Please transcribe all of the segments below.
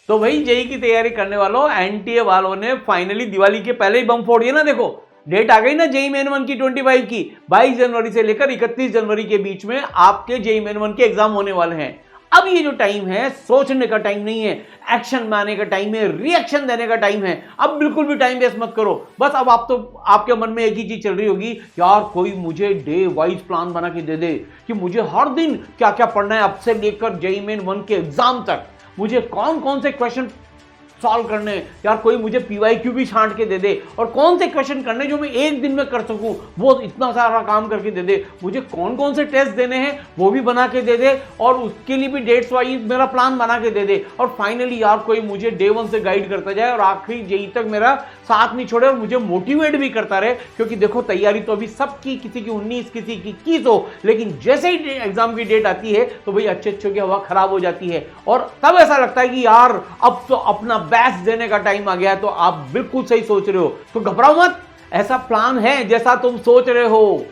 तो भाई जेई की तैयारी करने वालों, एनटीए वालों ने फाइनली दिवाली के पहले ही बम फोड़ दिया ना। देखो डेट आ गई ना जेई मेन 1 की 25 की। 22 जनवरी से लेकर 31 जनवरी के बीच में आपके जेई मेन 1 के एग्जाम होने वाले हैं। अब ये जो टाइम है सोचने का टाइम नहीं है, एक्शन में आने का टाइम है, रिएक्शन देने का टाइम है। अब बिल्कुल भी टाइम वेस्ट मत करो। बस अब आप तो आपके मन में एक ही चीज चल रही होगी, यार कोई मुझे डे वाइज प्लान बना के दे दे कि मुझे हर दिन क्या क्या पढ़ना है, अब से लेकर जेई मेन 1 के एग्जाम तक मुझे कौन कौन से क्वेश्चन सॉल्व करने, यार कोई मुझे पीवाईक्यू भी छांट के दे दे, और कौन से क्वेश्चन करने जो मैं एक दिन में कर सकूं, वो इतना सारा काम करके दे दे। मुझे कौन कौन से टेस्ट देने हैं वो भी बना के दे दे, और उसके लिए भी डेट्स वाइज मेरा प्लान बना के दे दे। और फाइनली यार कोई मुझे डे 1 से गाइड करता जाए और आखिरी जेई तक मेरा साथ नहीं छोड़े और मुझे मोटिवेट भी करता रहे। क्योंकि देखो तैयारी तो अभी सबकी, किसी की 19, किसी की 21 हो, लेकिन जैसे ही एग्जाम की डेट आती है तो भाई अच्छे की हवा खराब हो जाती है। और तब ऐसा लगता है कि यार अब तो अपना बेस्ट देने का टाइम आ गया है। तो आप बिल्कुल सही सोच रहे हो, तो घबराओ मत। ऐसा प्लान है जैसा तुम सोच रहे हो,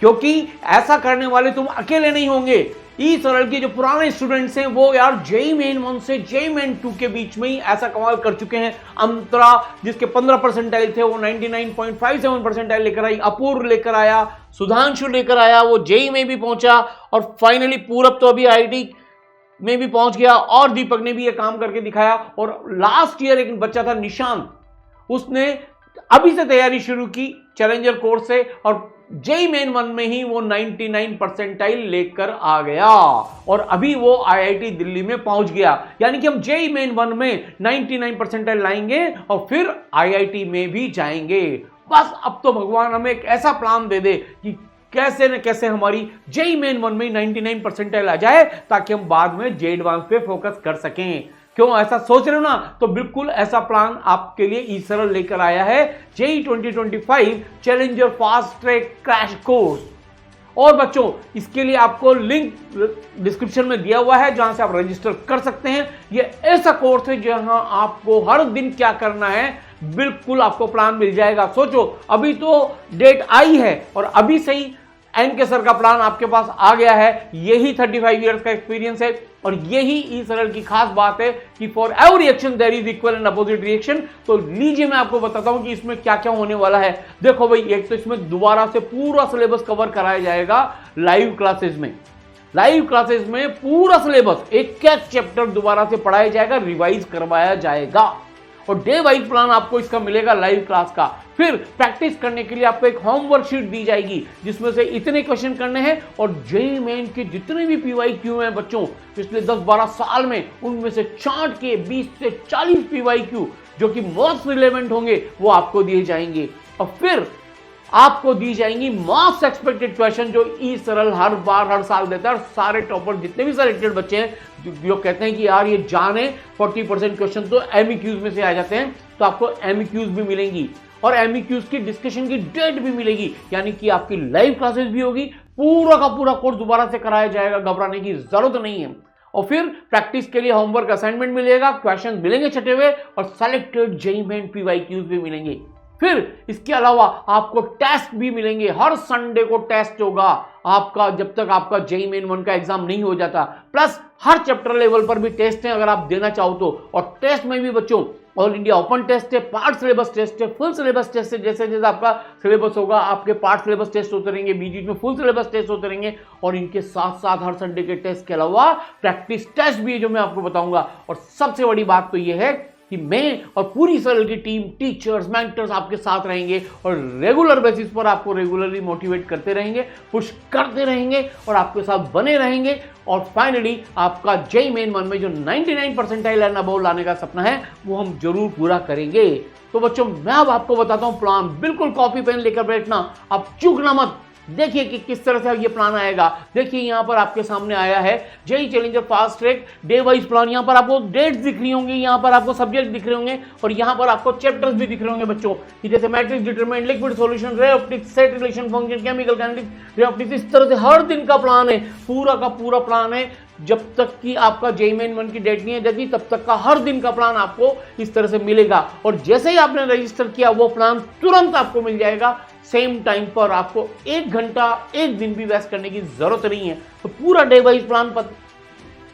क्योंकि ऐसा करने वाले तुम अकेले नहीं होंगे। ई सरल के जो पुराने स्टूडेंट्स हैं वो यार जेई मेन 1 से जेई मेन 2 के बीच में ही ऐसा कमाल कर चुके हैं। अंतरा जिसके 15 परसेंटाइल थे वो 99.57 परसेंटाइल लेकर आई, अपूर्व लेकर आया, सुधांशु लेकर आया, वो जेई में भी पहुंचा, और फाइनली पूरब तो अभी आईआईटी में भी पहुंच गया, और दीपक ने भी ये काम करके दिखाया। और लास्ट ईयर एक बच्चा था निशांत, उसने अभी से तैयारी शुरू की चैलेंजर कोर्स से, और जेई मेन 1 में ही वो 99 परसेंटाइल लेकर आ गया, और अभी वो आईआईटी दिल्ली में पहुंच गया। यानी कि हम जेई मेन 1 में 99 परसेंटाइल लाएंगे और फिर आईआईटी में भी जाएंगे। बस अब तो भगवान हमें एक ऐसा प्लान दे दे कि कैसे न कैसे हमारी जेई मेन 1 में 99 परसेंटाइल आ जाए, ताकि हम बाद में जेई एडवांस पे फोकस कर सकें। क्यों ऐसा सोच रहे हो ना? तो बिल्कुल ऐसा प्लान आपके लिए ई सरल लेकर आया है, JEE 2025 challenger fast track crash course. और बच्चों इसके लिए आपको लिंक डिस्क्रिप्शन में दिया हुआ है, जहां से आप रजिस्टर कर सकते हैं। ये ऐसा कोर्स है जहां आपको हर दिन क्या करना है बिल्कुल आपको प्लान मिल जाएगा। सोचो अभी तो डेट आई है और अभी से ही एनके सर का प्लान आपके पास आ गया है। यही 35 इयर्स का एक्सपीरियंस है, और यही ई सरल की खास बात है कि for every reaction there is equal and opposite reaction. तो लीजिए मैं आपको बताता हूं कि इसमें क्या क्या होने वाला है। देखो भाई, एक तो इसमें दोबारा से पूरा सिलेबस कवर कराया जाएगा लाइव क्लासेस में। लाइव क्लासेस में पूरा सिलेबस एक एक चैप्टर दोबारा से पढ़ाया जाएगा, रिवाइज करवाया जाएगा, और डे वाइज प्लान आपको इसका मिलेगा लाइव क्लास का। फिर प्रैक्टिस करने के लिए आपको एक होमवर्क शीट दी जाएगी, जिसमें से इतने क्वेश्चन करने हैं, और जेई मेन के जितने भी पीवाईक्यू हैं बच्चों पिछले 10-12 साल में, उनमें से छांट के 20 से 40 पीवाईक्यू जो कि मोस्ट रिलेवेंट होंगे वो आपको दिए जाएंगे। और फिर आपको दी जाएंगी मोस्ट एक्सपेक्टेड क्वेश्चन जो ई सरल हर बार हर साल देता है। और सारे टॉपर जितने भी सिलेक्टेड बच्चे हैं जो कहते हैं कि यार ये जाने 40% क्वेश्चन तो एमईक्यूज में से आ जाते हैं, तो आपको एमईक्यूज भी मिलेंगी, और एमईक्यूज की डिस्कशन की डेट भी मिलेगी। यानी कि आपकी लाइव क्लासेस भी होगी, पूरा का पूरा कोर्स दोबारा से कराया जाएगा, घबराने की जरूरत नहीं है। और फिर प्रैक्टिस के लिए होमवर्क असाइनमेंट मिलेगा, क्वेश्चन मिलेंगे छटे हुए, और सेलेक्टेड जेई मेन पीवाईक्यूज भी मिलेंगे। फिर इसके अलावा आपको टेस्ट भी मिलेंगे, हर संडे को टेस्ट होगा आपका जब तक आपका जेई मेन 1 का एग्जाम नहीं हो जाता। प्लस हर चैप्टर लेवल पर भी टेस्ट है अगर आप देना चाहो तो। और टेस्ट में भी बच्चों ऑल इंडिया ओपन टेस्ट है, पार्ट सिलेबस टेस्ट है, फुल सिलेबस टेस्ट है। जैसे जैसे आपका सिलेबस होगा आपके पार्ट सिलेबस टेस्ट होते रहेंगे, बीच में फुल सिलेबस टेस्ट होते रहेंगे, और इनके साथ साथ हर संडे के टेस्ट के अलावा प्रैक्टिस टेस्ट भी है जो मैं आपको बताऊंगा। और सबसे बड़ी बात तो यह है कि मैं और पूरी सरल की टीम, टीचर्स, मेंटर्स आपके साथ रहेंगे, और रेगुलर बेसिस पर आपको रेगुलरली मोटिवेट करते रहेंगे, पुश करते रहेंगे, और आपके साथ बने रहेंगे। और फाइनली आपका जेई मेन 1 में जो 99 परसेंटाइल एंड अबव लाने का सपना है वो हम जरूर पूरा करेंगे। तो बच्चों मैं अब आपको बताता हूं प्लान, बिल्कुल कॉपी पेन लेकर बैठना, आप चूकना मत। देखिए कि किस तरह से ये प्लान आएगा। देखिए यहां पर आपके सामने आया है JEE challenger fast track day wise plan. यहां पर आपको डेट्स दिख रही होंगी, यहां पर आपको सब्जेक्ट दिख रहे होंगे, और यहां पर आपको चैप्टर्स भी दिख रहे होंगे बच्चों, कि जैसे matrix, determinant, liquid solution, ray optics, set relation function, chemical kinetics, ray optics. इस तरह से हर दिन का प्लान है, पूरा का पूरा प्लान है। जब तक कि आपका जेई मेन 1 की डेट नहीं है जाती तब तक का हर दिन का प्लान आपको इस तरह से मिलेगा। और जैसे ही आपने रजिस्टर किया वो प्लान तुरंत आपको मिल जाएगा सेम टाइम पर। आपको 1 घंटा 1 दिन भी वेस्ट करने की जरूरत नहीं है। तो पूरा डे वाइज प्लान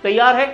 तैयार है।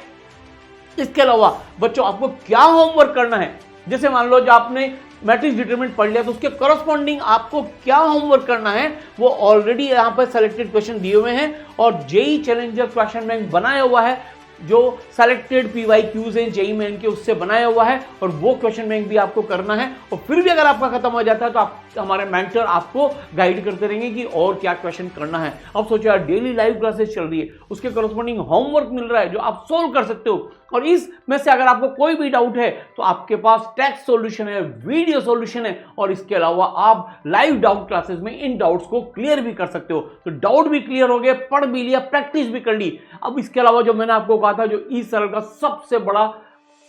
इसके अलावा बच्चों आपको क्या होमवर्क करना है, जैसे मान लो जो आपने मैट्रिक्स डिटरमिनेंट पढ़ लिया तो उसके करस्पॉन्डिंग आपको क्या होमवर्क करना है वो ऑलरेडी यहां पर सेलेक्टेड क्वेश्चन दिए हुए हैं और जेई चैलेंजर क्वेश्चन बैंक बनाया हुआ है जो सेलेक्टेड पीवाईक्यूज हैं जेई मेन के उससे बनाया हुआ है और वो क्वेश्चन बैंक भी आपको करना है। और फिर भी अगर आपका खत्म हो जाता है तो आप हमारे मेंटर आपको गाइड करते रहेंगे कि और क्या क्वेश्चन करना है। अब सोचो यार डेली लाइव क्लासेस चल रही है, उसके करस्पॉन्डिंग होमवर्क मिल रहा है जो आप सोल्व कर सकते हो और इसमें से अगर आपको कोई भी डाउट है तो आपके पास टेक्स्ट सॉल्यूशन है, वीडियो सॉल्यूशन है और इसके अलावा आप लाइव डाउट क्लासेस में इन डाउट्स को क्लियर भी कर सकते हो। तो डाउट भी क्लियर हो गए, पढ़ भी लिया, प्रैक्टिस भी कर ली। अब इसके अलावा जो मैंने आपको कहा था जो इस सरल का सबसे बड़ा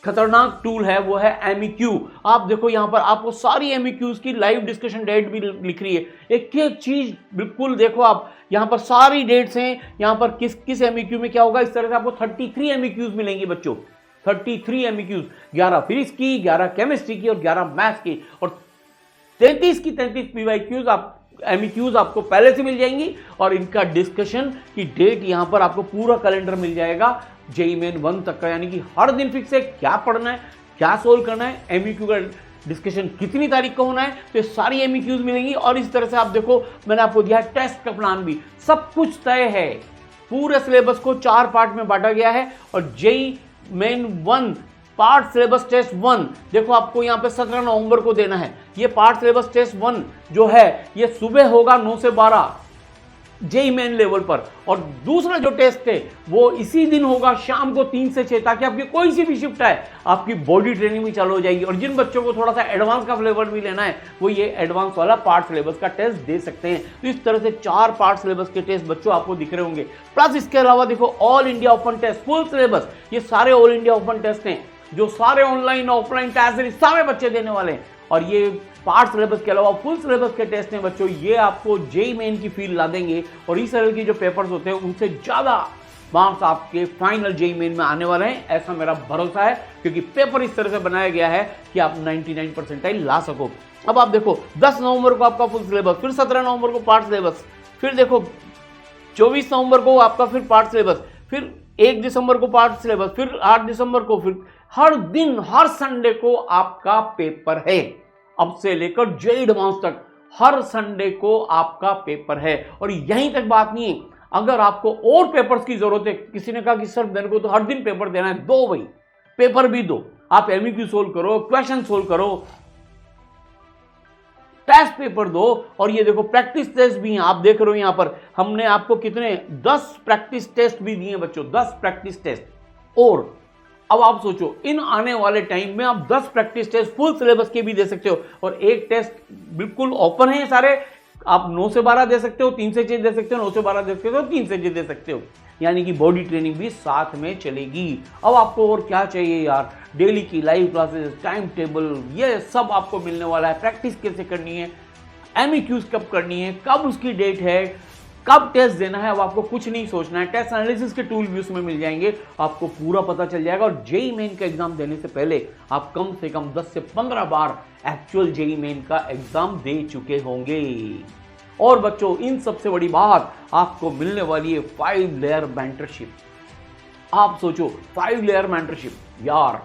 खतरनाक टूल है वो है एमईक्यू। आप देखो यहां पर आपको सारी एमईक्यूज की लाइव डिस्कशन डेट भी लिख रही है, एक एक चीज बिल्कुल देखो आप यहां पर सारी डेट्स हैं, यहां पर किस किस एमईक्यू में क्या होगा। इस तरह से आपको 33 एमईक्यूज मिलेंगी बच्चों, 33 एमईक्यूज, 11 फिजिक्स की, 11 केमिस्ट्री की और 11 मैथ्स की और 33 की 33 पीवाईक्यूज आप एमईक्यूज आपको पहले से मिल जाएंगी और इनका डिस्कशन की डेट यहां पर आपको पूरा कैलेंडर मिल जाएगा जेईई मेन 1 तक का, यानी कि हर दिन फिक्स है क्या पढ़ना है, क्या सोल्व करना है, एमईक्यू का डिस्कशन कितनी तारीख को होना है, तो ये सारी एमईक्यूज मिलेंगी। और इस तरह से आप देखो मैंने आपको दिया है टेस्ट का प्लान भी, सब कुछ तय है। पूरे सिलेबस को 4 पार्ट में बांटा गया है और JEE main 1 part syllabus test 1 देखो आपको यहाँ पे 17 नवंबर को देना है। ये पार्ट सिलेबस टेस्ट 1 जो है ये सुबह होगा 9 से 12 जेईई मेन लेवल पर और दूसरा जो टेस्ट है वो इसी दिन होगा शाम को 3 से 6 ताकि आपकी कोई सी भी शिफ्ट आए आपकी बॉडी ट्रेनिंग भी चालू हो जाएगी। और जिन बच्चों को थोड़ा सा एडवांस का फ्लेवर भी लेना है वो ये एडवांस वाला पार्ट सिलेबस का टेस्ट दे सकते हैं। तो इस तरह से 4 पार्ट सिलेबस के टेस्ट बच्चों आपको दिख रहे होंगे। प्लस इसके अलावा देखो all India open test full syllabus, ये सारे ऑल इंडिया ओपन टेस्ट हैं जो सारे ऑनलाइन ऑफलाइन टेस्ट सारे बच्चे देने वाले हैं। और ये पार्ट सिलेबस के अलावा फुल सिलेबस के टेस्ट हैं बच्चों, ये आपको जेईई मेन की फील ला देंगे और इस तरह के जो पेपर्स होते हैं उनसे ज़्यादा मार्क्स आपके फाइनल जेईई मेन में आने वाले हैं, ऐसा मेरा भरोसा है क्योंकि पेपर इस तरह से बनाया गया है कि आप 99 परसेंटाइल ला सको। अब आप देखो 10 नवंबर को आपका फुल सिलेबस, फिर 17 नवंबर को पार्ट सिलेबस, फिर देखो 24 नवंबर को आपका फिर पार्ट सिलेबस, फिर 1 दिसंबर को पार्ट सिलेबस, फिर 8 दिसंबर को, फिर हर दिन हर संडे को आपका पेपर है। अब से लेकर जेईई एडवांस तक हर संडे को आपका पेपर है। और यहीं तक बात नहीं है, अगर आपको और पेपर्स की जरूरत है, किसी ने कहा कि सर मेरे को तो हर दिन पेपर देना है, दो भाई पेपर भी दो, आप एमईक्यू सोल्व करो, क्वेश्चन सोल्व करो, टेस्ट पेपर दो। और ये देखो प्रैक्टिस टेस्ट भी हैं, आप देख रहे हो यहां पर हमने आपको कितने 10 प्रैक्टिस टेस्ट भी दिए बच्चों, 10 प्रैक्टिस टेस्ट। और अब आप सोचो इन आने वाले टाइम में आप 10 प्रैक्टिस टेस्ट फुल सिलेबस के भी दे सकते हो और एक टेस्ट बिल्कुल ओपन है सारे, आप 9 से 12 दे सकते हो, 3 से 6 दे सकते हो, 9 से 12 दे सकते हो, 3 से 6 दे सकते हो, यानी कि बॉडी ट्रेनिंग भी साथ में चलेगी। अब आपको और क्या चाहिए यार, डेली की लाइव क्लासेस, टाइम टेबल, ये सब आपको मिलने वाला है। प्रैक्टिस कैसे करनी है, एमईक्यूज कब करनी है, कब उसकी डेट है, कब टेस्ट देना है, अब आपको कुछ नहीं सोचना है। टेस्ट एनालिसिस के टूल भी उसमें मिल जाएंगे, आपको पूरा पता चल जाएगा। और जेईई मेन का एग्जाम देने से पहले आप कम से कम 10 से 15 बार एक्चुअल जेईई मेन का एग्जाम दे चुके होंगे। और बच्चों इन सबसे बड़ी बात आपको मिलने वाली है 5 लेयर मेंटरशिप। आप सोचो 5 लेयर मेंटरशिप, यार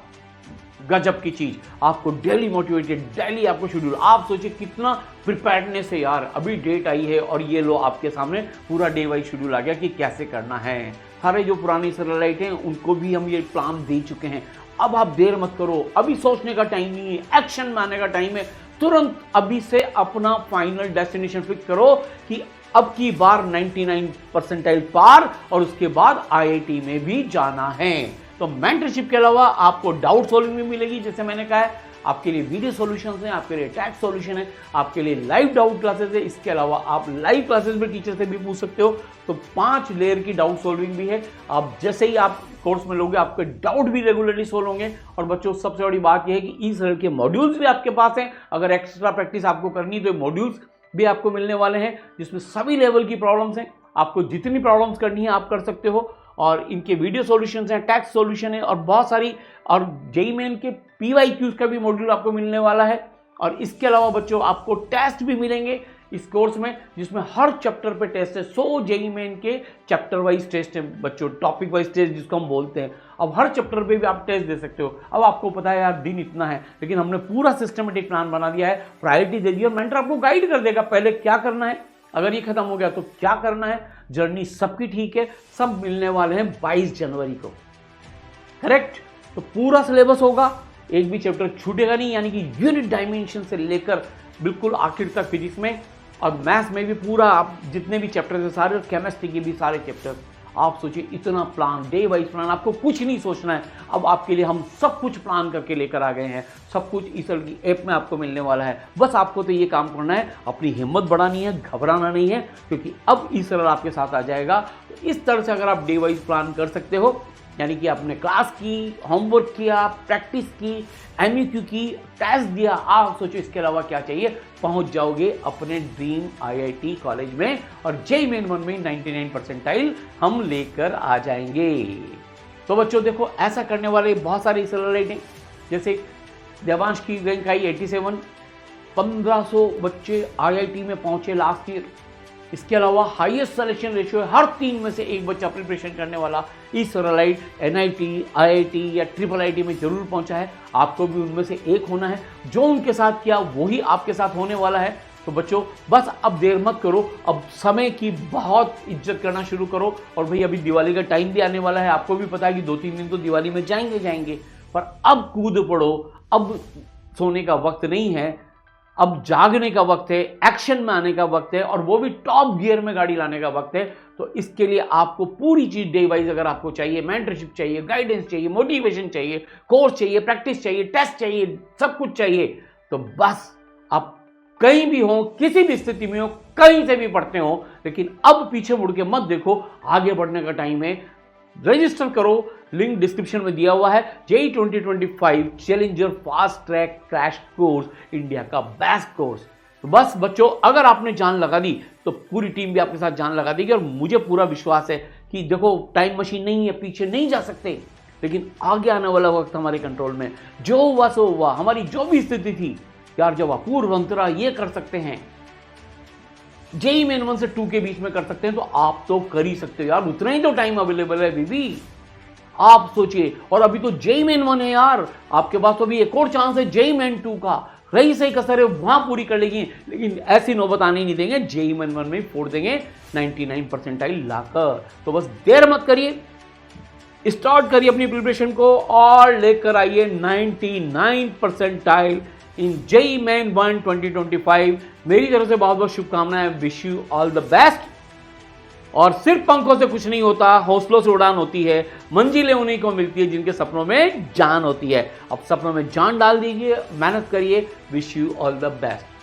गजब की चीज, आपको डेली मोटिवेटेड, डेली आपको शेड्यूल, आप सोचिए कितना प्रिपेयर्डनेस है यार। अभी डेट आई है और ये लो आपके सामने पूरा डे वाइज शेड्यूल आ गया कि कैसे करना है। सारे जो पुरानी सरलाइट हैं उनको भी हम ये प्लान दे चुके हैं। अब आप देर मत करो, अभी सोचने का टाइम नहीं है, एक्शन में आने का टाइम है। तुरंत अभी से अपना फाइनल डेस्टिनेशन फिक्स करो कि अब की बार 99 परसेंटाइल पार और उसके बाद आईआईटी में भी जाना है। तो मेंटरशिप के अलावा आपको डाउट सॉल्विंग भी मिलेगी, जैसे मैंने कहा है आपके लिए वीडियो सॉल्यूशंस हैं, आपके लिए टैक्स सॉल्यूशन है, आपके लिए लाइव डाउट क्लासेस है। इसके अलावा आप लाइव क्लासेस में टीचर से भी पूछ सकते हो। तो 5 लेयर की डाउट सॉल्विंग भी है। आप जैसे ही आप कोर्स में लोगे आपके डाउट भी रेगुलरली सोल्व होंगे। और बच्चों सबसे बड़ी बात यह है कि इस तरह के मॉड्यूल्स भी आपके पास हैं। अगर एक्स्ट्रा प्रैक्टिस आपको करनी तो मॉड्यूल्स भी आपको मिलने वाले हैं जिसमें सभी लेवल की प्रॉब्लम्स हैं। आपको जितनी प्रॉब्लम्स करनी है आप कर सकते हो। और इनके वीडियो सॉल्यूशंस हैं, टैक्स सॉल्यूशन है और बहुत सारी, और जेईई मेन के पीवाईक्यूज का भी मॉड्यूल आपको मिलने वाला है। और इसके अलावा बच्चों आपको टेस्ट भी मिलेंगे, इस कोर्स में, जिसमें हर चैप्टर पे टेस्ट है। 100 जेईई मेन के चैप्टर वाइज टेस्ट है बच्चों, टॉपिक वाइज टेस्ट जिसको हम बोलते हैं। अब हर चैप्टर पे भी आप टेस्ट दे सकते हो। अब आपको पता है यार दिन इतना है, लेकिन हमने पूरा सिस्टमेटिक प्लान बना दिया है, प्रायोरिटी दे दी और मेंटर आपको गाइड कर देगा पहले क्या करना है, अगर ये खत्म हो गया तो क्या करना है। जर्नी सबकी ठीक है, सब मिलने वाले हैं 22 जनवरी को, करेक्ट। तो पूरा सिलेबस होगा, एक भी चैप्टर छूटेगा नहीं, यानी कि यूनिट डायमेंशन से लेकर बिल्कुल आखिर तक फिजिक्स में और मैथ्स में भी पूरा, आप जितने भी चैप्टर्स हैं सारे, और केमिस्ट्री के भी सारे चैप्टर्स। आप सोचिए इतना प्लान, डे वाइज प्लान, आपको कुछ नहीं सोचना है। अब आपके लिए हम सब कुछ प्लान करके लेकर आ गए हैं, सब कुछ ईसल की ऐप में आपको मिलने वाला है। बस आपको तो ये काम करना है, अपनी हिम्मत बढ़ानी है, घबराना नहीं है, क्योंकि अब ईसल आपके साथ आ जाएगा। तो इस तरह से अगर आप डे वाइज प्लान कर सकते हो, यानी कि आपने क्लास की, होमवर्क किया, प्रैक्टिस की, एमयूक्यू की, टेस्ट दिया, आप सोचो इसके अलावा क्या चाहिए, पहुंच जाओगे अपने ड्रीम आईआईटी कॉलेज में और जेईई मेन 1 में 99 परसेंटाइल हम लेकर आ जाएंगे। तो बच्चों देखो, ऐसा करने वाले बहुत सारे एक्सेलरेट हैं, जैसे देवांश की रैंक आई 87, 1500 बच्चे आईआईटी में पहुंचे लास्ट ईयर। इसके अलावा हाईएस्ट सिलेक्शन रेशियो है, हर 3 में से एक बच्चा प्रिपरेशन करने वाला इस सरलाइट एनआईटी, आईआईटी या ट्रिपल आईटी में जरूर पहुंचा है। आपको भी उनमें से एक होना है। जो उनके साथ किया वही आपके साथ होने वाला है। तो बच्चों बस अब देर मत करो, अब समय की बहुत इज्जत करना शुरू करो। और भाई अभी दिवाली का टाइम भी आने वाला है, आपको भी पता है कि 2-3 दिन तो दिवाली में जाएंगे, पर अब कूद पड़ो, अब सोने का वक्त नहीं है, अब जागने का वक्त है, एक्शन में आने का वक्त है, और वो भी टॉप गियर में गाड़ी लाने का वक्त है। तो इसके लिए आपको पूरी चीज डे वाइज अगर आपको चाहिए, मेंटरशिप चाहिए, गाइडेंस चाहिए, मोटिवेशन चाहिए, कोर्स चाहिए, प्रैक्टिस चाहिए, टेस्ट चाहिए, सब कुछ चाहिए, तो बस आप कहीं भी हो, किसी भी स्थिति में हो, कहीं से भी पढ़ते हो, लेकिन अब पीछे मुड़ के मत देखो, आगे बढ़ने का टाइम है। रजिस्टर करो, लिंक डिस्क्रिप्शन में दिया हुआ है। JEE 2025 challenger fast track crash course, India का बेस्ट कोर्स। तो बस बच्चों, अगर आपने जान लगा दी तो पूरी टीम भी आपके साथ जान लगा देगी। और मुझे पूरा विश्वास है कि देखो, टाइम मशीन नहीं है, पीछे नहीं जा सकते, लेकिन आगे आने वाला वक्त हमारे कंट्रोल में। जो हुआ सो हुआ, हमारी जो भी स्थिति थी यार, जब अपूर्व अंतरा ये कर सकते हैं, जेईई मेन 1 से 2 के बीच में कर सकते हैं, तो आप तो कर ही सकते हो यार। उतना ही तो टाइम अवेलेबल है बीबी, आप सोचिए। और अभी तो जेईई मेन 1 है यार, आपके पास तो अभी एक और चांस है जेईई मेन 2 का। रही सही कसर है वहां पूरी कर लेगी, लेकिन ऐसी नौबत आने नहीं देंगे, जेईई मेन 1 में फोड़ देंगे 99 परसेंटाइल लाकर। तो बस देर मत करिए, स्टार्ट करिए अपनी प्रिपरेशन को और लेकर आइए 99 परसेंटाइल इन जेईई मेन 1 2025। मेरी तरफ से बहुत बहुत शुभकामनाएं, wish you all the best. और सिर्फ पंखों से कुछ नहीं होता, हौसलों से उड़ान होती है। मंजिलें उन्हीं को मिलती है जिनके सपनों में जान होती है। अब सपनों में जान डाल दीजिए, मेहनत करिए। Wish you all the best.